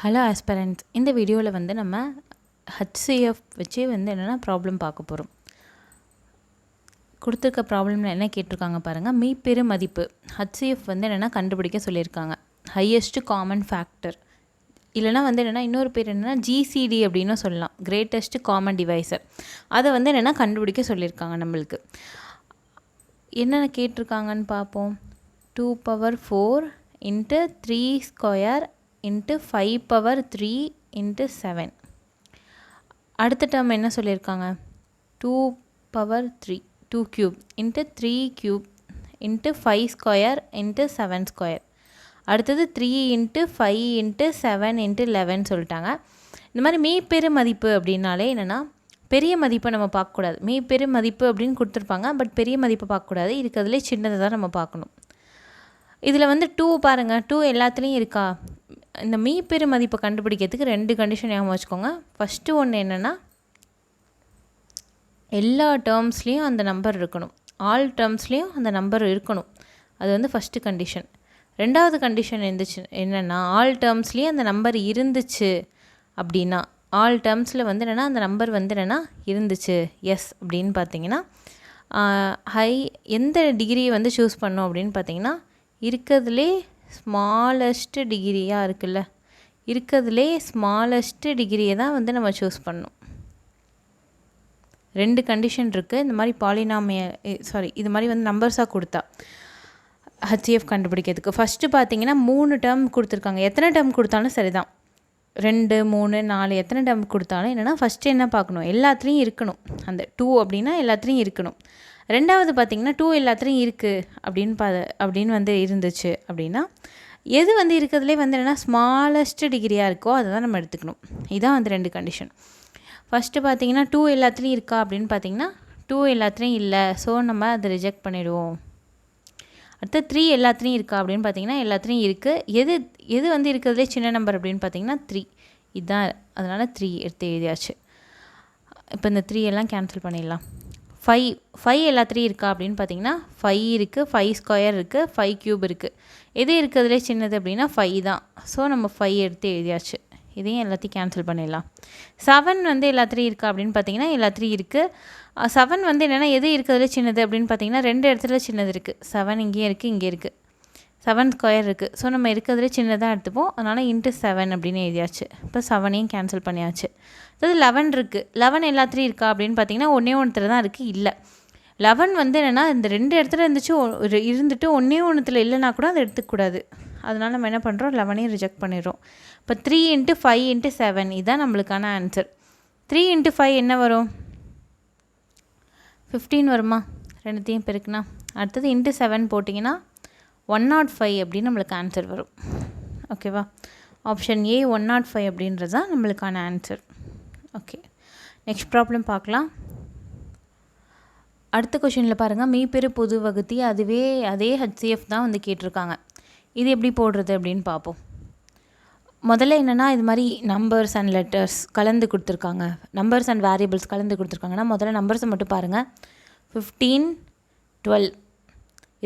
Hello ஆஸ்பரண்ட்ஸ், இந்த வீடியோவில் வந்து நம்ம HCF வச்சு வந்து என்னென்னா ப்ராப்ளம் பார்க்க போகிறோம். கொடுத்துருக்க ப்ராப்ளமில் என்ன கேட்டிருக்காங்க பாருங்கள். மீப்பெரு மதிப்பு HCF வந்து என்னென்னா கண்டுபிடிக்க சொல்லியிருக்காங்க. ஹையஸ்ட் காமன் ஃபேக்டர், இல்லைனா வந்து என்னென்னா இன்னொரு பேர் என்னென்னா GCD அப்படின்னு சொல்லலாம், கிரேட்டஸ்ட் காமன் டிவைசர். அதை வந்து என்னென்னா கண்டுபிடிக்க சொல்லியிருக்காங்க. நம்மளுக்கு என்னென்ன கேட்டிருக்காங்கன்னு பார்ப்போம். 2^4 × 3² × 5^3 × 7. அடுத்த டேர்ம் என்ன சொல்லியிருக்காங்க? 2^3 2³ × 3³ × 5² × 7². அடுத்தது 3 × 5 × 7 × 11 சொல்லிட்டாங்க. இந்த மாதிரி மீப்பெரு மதிப்பு அப்படின்னாலே என்னென்னா பெரிய மதிப்பை நம்ம பார்க்கக்கூடாது. மீப்பெரு மதிப்பு அப்படின்னு கொடுத்துருப்பாங்க, பட் பெரிய மதிப்பை பார்க்கக்கூடாது. இருக்கிறதுலே சின்னதை தான் நம்ம பார்க்கணும். இதில் வந்து 2 பாருங்கள், 2 எல்லாத்துலேயும் இருக்கா? இந்த மீப்பெரு மதிப்பை கண்டுபிடிக்கிறதுக்கு 2 கண்டிஷன் ஞாபகம் வச்சுக்கோங்க. ஃபஸ்ட்டு ஒன்று என்னென்னா எல்லா டேர்ம்ஸ்லேயும் அந்த நம்பர் இருக்கணும், ஆல் டேர்ம்ஸ்லேயும் அந்த நம்பர் இருக்கணும். அது வந்து ஃபஸ்ட்டு கண்டிஷன். ரெண்டாவது கண்டிஷன் இருந்துச்சு என்னென்னா ஆல் டேர்ம்ஸ்லேயும் அந்த நம்பர் இருந்துச்சு அப்படின்னா, ஆல் டேர்ம்ஸில் வந்து என்னென்னா அந்த நம்பர் வந்து என்னென்னா இருந்துச்சு எஸ் அப்படின்னு பார்த்தீங்கன்னா எந்த டிகிரியை வந்து சூஸ் பண்ணோம் அப்படின்னு பார்த்தீங்கன்னா இருக்கிறதுலே ஸ்மாலஸ்ட்டு டிகிரியாக இருக்குல்ல, இருக்கிறதுலே ஸ்மாலஸ்ட்டு டிகிரியை தான் வந்து நம்ம சூஸ் பண்ணணும். 2 கண்டிஷன் இருக்குது. இந்த மாதிரி இது மாதிரி வந்து நம்பர்ஸாக கொடுத்தா HCF கண்டுபிடிக்கிறதுக்கு. ஃபஸ்ட்டு பார்த்தீங்கன்னா 3 டேர்ம் கொடுத்துருக்காங்க. எத்தனை டேர்ம் கொடுத்தாலும் சரி தான், 2 3 4 எத்தனை டேர்ம் கொடுத்தாலும் என்னென்னா ஃபஸ்ட்டு என்ன பார்க்கணும், எல்லாத்துலேயும் இருக்கணும். அந்த 2 அப்படின்னா எல்லாத்துலேயும் இருக்கணும். ரெண்டாவது பார்த்திங்கன்னா 2 எல்லாத்துலேயும் இருக்குது அப்படின்னு வந்து இருந்துச்சு அப்படின்னா எது வந்து இருக்கிறதுலே வந்து என்னென்னா ஸ்மாலஸ்ட்டு டிகிரியாக இருக்கோ அதை தான் நம்ம எடுத்துக்கணும். இதுதான் வந்து 2 கண்டிஷன். ஃபஸ்ட்டு பார்த்திங்கன்னா 2 எல்லாத்துலேயும் இருக்கா அப்படின்னு பார்த்திங்கன்னா 2 எல்லாத்துலேயும் இல்லை, ஸோ நம்ம அதை ரிஜெக்ட் பண்ணிவிடுவோம். அடுத்து 3 எல்லாத்துலேயும் இருக்கா அப்படின்னு பார்த்திங்கன்னா எல்லாத்துலேயும் இருக்குது. எது வந்து இருக்கிறதுலே சின்ன நம்பர் அப்படின்னு பார்த்திங்கன்னா 3 இதுதான், அதனால் 3 எடுத்து எழுதியாச்சு. இப்போ இந்த 3 எல்லாம் கேன்சல் பண்ணிடலாம். 5 எல்லாத்துலேயும் இருக்கா அப்படின்னு பார்த்தீங்கன்னா 5 இருக்குது, 5² இருக்குது, 5³ இருக்குது. எது இருக்கிறதுலே சின்னது அப்படின்னா 5 தான், ஸோ நம்ம 5 எடுத்து எழுதியாச்சு. இதையும் எல்லாத்தையும் கேன்சல் பண்ணிடலாம். 7 வந்து எல்லாத்துலேயும் இருக்கா அப்படின்னு பார்த்தீங்கன்னா எல்லாத்துலேயும் இருக்குது. 7 வந்து என்னென்னா எது இருக்கிறதுலே சின்னது அப்படின்னு பார்த்தீங்கன்னா 2 இடத்துல சின்னது இருக்குது. 7 இங்கேயும் இருக்குது, இங்கே இருக்குது. 7² இருக்குது, ஸோ நம்ம இருக்கிறதுலே சின்னதாக எடுத்துப்போம். அதனால் ×7 அப்படின்னு எழுதியாச்சு. இப்போ 7ஐயும் கேன்சல் பண்ணியாச்சு. அதாவது 11 இருக்குது. 11 எல்லாத்துலேயும் இருக்கா அப்படின்னு பார்த்தீங்கன்னா ஒன்றே ஒன்றுத்தில் தான் இருக்குது, இல்லை. 11 வந்து என்னென்னா இந்த 2 இடத்துல இருந்துட்டு ஒன்றே ஒன்றுத்தில் இல்லைனா கூட அதை எடுத்துக்கூடாது. அதனால் நம்ம என்ன பண்ணுறோம், 11ஐயும் ரிஜெக்ட் பண்ணிடுறோம். இப்போ 3 × 5 × 7 இதுதான் நம்மளுக்கான ஆன்சர். 3 × 5 என்ன வரும்? 15 வருமா? ரெண்டுத்தையும் பெருக்குனா. அடுத்தது ×7 போட்டிங்கன்னா 105 அப்படின்னு நம்மளுக்கு ஆன்சர் வரும். ஓகேவா? ஆப்ஷன் ஏ 105 அப்படின்றது தான் நம்மளுக்கான ஆன்சர். ஓகே, நெக்ஸ்ட் ப்ராப்ளம் பார்க்கலாம். அடுத்த கொஷினில் பாருங்கள், மீப்பெரு பொது வகுத்தி அதே HCF தான் வந்து கேட்டிருக்காங்க. இது எப்படி போடுறது அப்படின்னு பார்ப்போம். முதல்ல என்னென்னா இது மாதிரி நம்பர்ஸ் அண்ட் லெட்டர்ஸ் கலந்து கொடுத்துருக்காங்க, நம்பர்ஸ் அண்ட் வேரியபிள்ஸ் கலந்து கொடுத்துருக்காங்கன்னா முதல்ல நம்பர்ஸை மட்டும் பாருங்கள். 15 12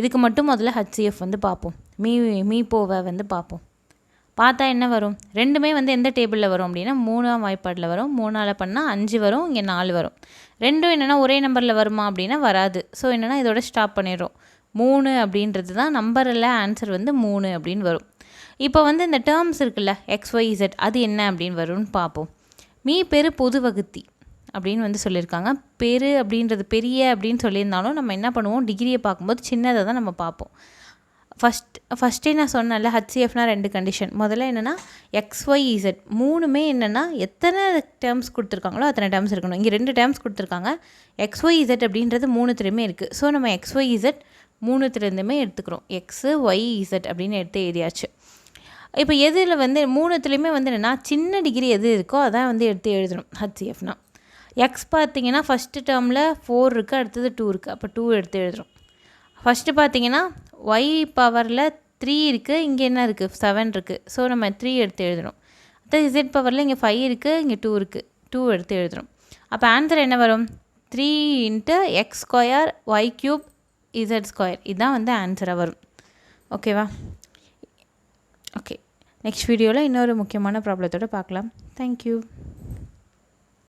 இதுக்கு மட்டும் முதல்ல HCF வந்து பார்ப்போம். மீப்போவை வந்து பார்ப்போம். பார்த்தா என்ன வரும்? ரெண்டுமே வந்து எந்த டேபிளில் வரும் அப்படின்னா 3ஆம் வாய்ப்பாடில் வரும். 3ஆல் பண்ணால் 5 வரும், இங்கே 4 வரும். ரெண்டும் என்னென்னா ஒரே நம்பரில் வருமா அப்படின்னா வராது. ஸோ என்னென்னா இதோட ஸ்டாப் பண்ணிடுறோம். 3 அப்படின்றது தான் நம்பரில் ஆன்சர் வந்து 3 அப்படின்னு வரும். இப்போ வந்து இந்த டேர்ம்ஸ் இருக்குல்ல XYZ அது என்ன அப்படின்னு வரும்னு பார்ப்போம். மீப்பெரு பொது வகுத்தி அப்படின்னு வந்து சொல்லியிருக்காங்க. பெரு அப்படின்றது பெரிய அப்படின்னு சொல்லியிருந்தாலும் நம்ம என்ன பண்ணுவோம், டிகிரியை பார்க்கும்போது சின்னதை தான் நம்ம பார்ப்போம். ஃபஸ்ட்டே நான் சொன்னேன்ல HCFனா 2 கண்டிஷன். முதல்ல என்னென்னா XYZ மூணுமே என்னென்னா எத்தனை டேர்ம்ஸ் கொடுத்துருக்காங்களோ அத்தனை டேர்ம்ஸ் இருக்கணும். இங்கே 2 டேர்ம்ஸ் கொடுத்துருக்காங்க. XYZ அப்படின்றது 3த்துலேயுமே இருக்குது. ஸோ நம்ம XYZ 3த்துலேருந்துமே எடுத்துக்கிறோம். XYZ அப்படின்னு எடுத்து எழுதியாச்சு. இப்போ எதில் வந்து 3த்துலேயுமே வந்து என்னென்னா சின்ன டிகிரி எது இருக்கோ அதான் வந்து எடுத்து எழுதணும் HCFனா. X பார்த்திங்கன்னா ஃபஸ்ட்டு டேர்மில் 4 இருக்குது, அடுத்தது 2 இருக்குது, அப்போ 2 எடுத்து எழுதுகிறோம். ஃபஸ்ட்டு பார்த்திங்கன்னா Y பவரில் 3 இருக்குது, இங்கே என்ன இருக்குது 7 இருக்குது, ஸோ நம்ம 3 எடுத்து எழுதணும். அடுத்து Z பவரில் இங்கே 5 இருக்குது, இங்கே 2 இருக்குது, 2 எடுத்து எழுதணும். அப்போ ஆன்சர் என்ன வரும்? 3 × X² Y³ Z² இதுதான் வந்து ஆன்சராக வரும். ஓகேவா? ஓகே, நெக்ஸ்ட் வீடியோவில் இன்னொரு முக்கியமான ப்ராப்ளத்தோடு பார்க்கலாம். தேங்க்யூ.